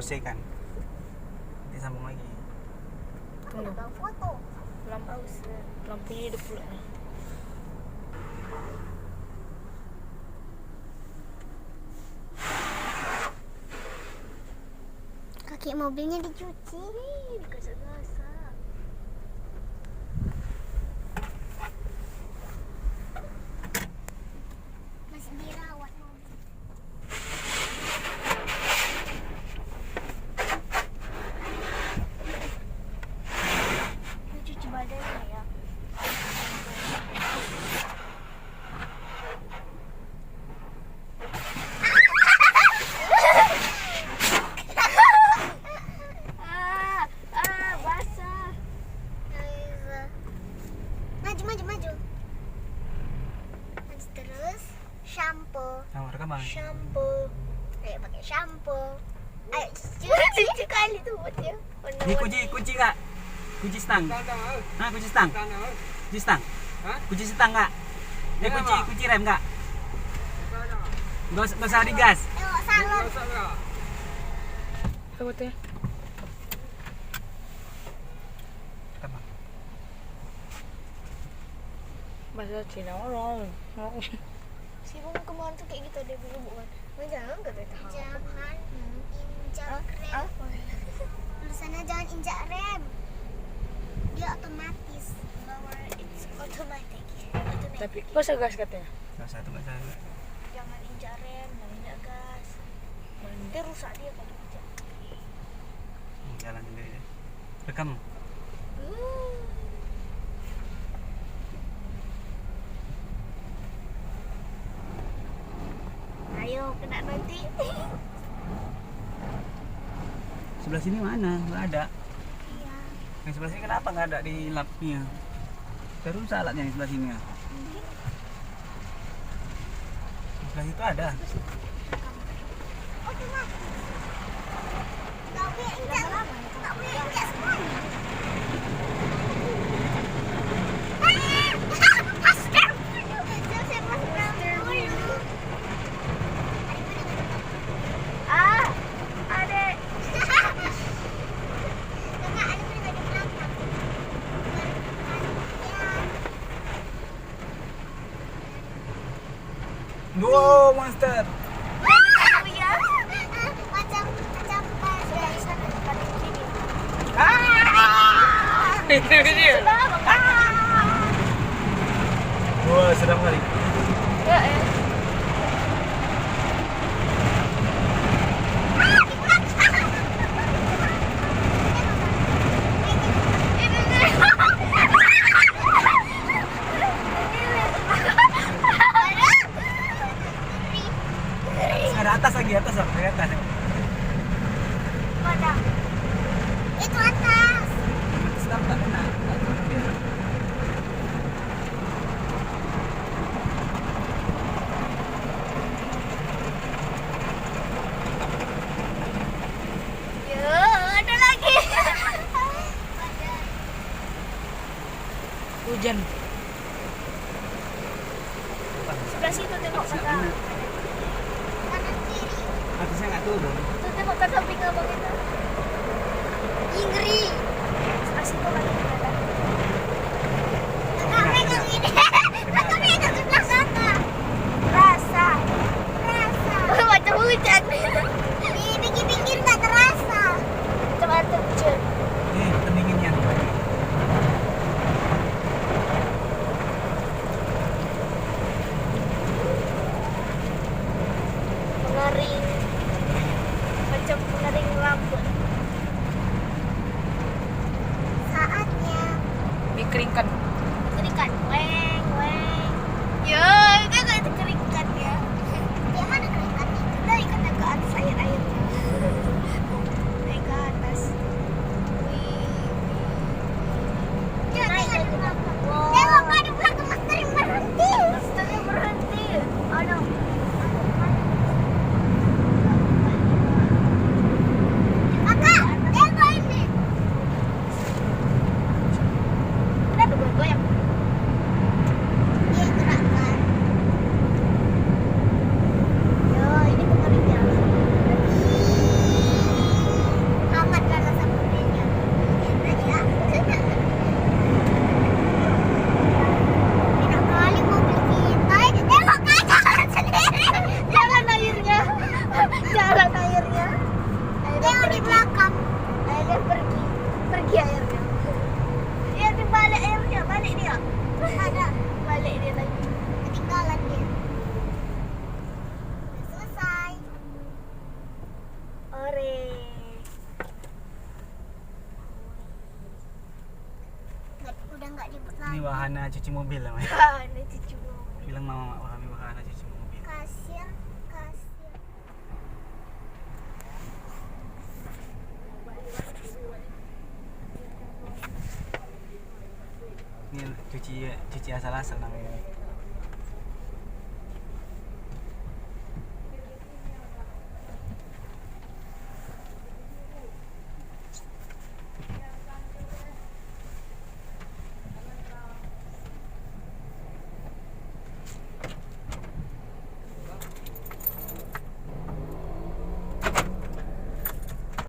selesai kan. Nanti sambung lagi. Tunggu. Foto. Lampunya hidup pula. Kaki mobilnya dicuci. Dikasih-kasih. Masih dirawat mobil. Ini cuci badannya ya. Basah. Maju. Maju terus. Shampoo. Sama rekaman. Shampoo. Ayo pakai shampoo. Ayo cuci kali tuh buatnya. Ini kunci kak. Kunci stang. Hah, kunci stang. Kunci stang. Kunci stang kak. Ini kunci rem kak. Gak usah digas. Ayo salon. Apa tuh? Rekaman. Bahasa Cina orang. Si Bung kemarin tuh kayak gitu dia bilang bukan. Jangan katanya. Jangan injak rem. Tulisannya jangan injak rem. Dia otomatis. It's automatic. Tapi kok segas katanya? Gak usah tuh, gak usah. Jangan injak rem, jangan injak gas. Nanti rusak dia kalau injak. Jalan sendiri deh. Rekam. Ayo kena nanti. Sebelah sini mana? Nggak ada. Iya. Yang sebelah sini kenapa nggak ada di lapnya? Terus alatnya yang sebelah sini ya. Sebelah situ ada. Otomatis. Nggak punya injak. Nggak punya injak semuanya. Wow, monster. Wah, sedap kali. Ada atas lagi, atas. Mana? Itu atas. Atas nggak kena. Ada lagi. Hujan. Sebelah situ tengok kata. Kanan kiri. Atasnya nggak turun. Tuh tengok kata samping abang itu. Ingri. Sebelah situ lagi ada. Kakak pegang ini. Kakak pegang sebelah sana. Rasa. Macam hujan. Di pinggir-pinggir nggak terasa. Coba terjun. Nih, pendinginnya. di belakang. Airnya pergi. Pergi airnya. Dia dibalik airnya, balik dia. Ada. Balik dia lagi. Ketinggalan dia. Udah selesai. Ore. Udah nggak dibuat lagi. Ini wahana cuci mobil namanya. Ini cucu mobil. Bilang mama kami wahana cuci mobil. Kasir. Ini cuci asal-asal namanya.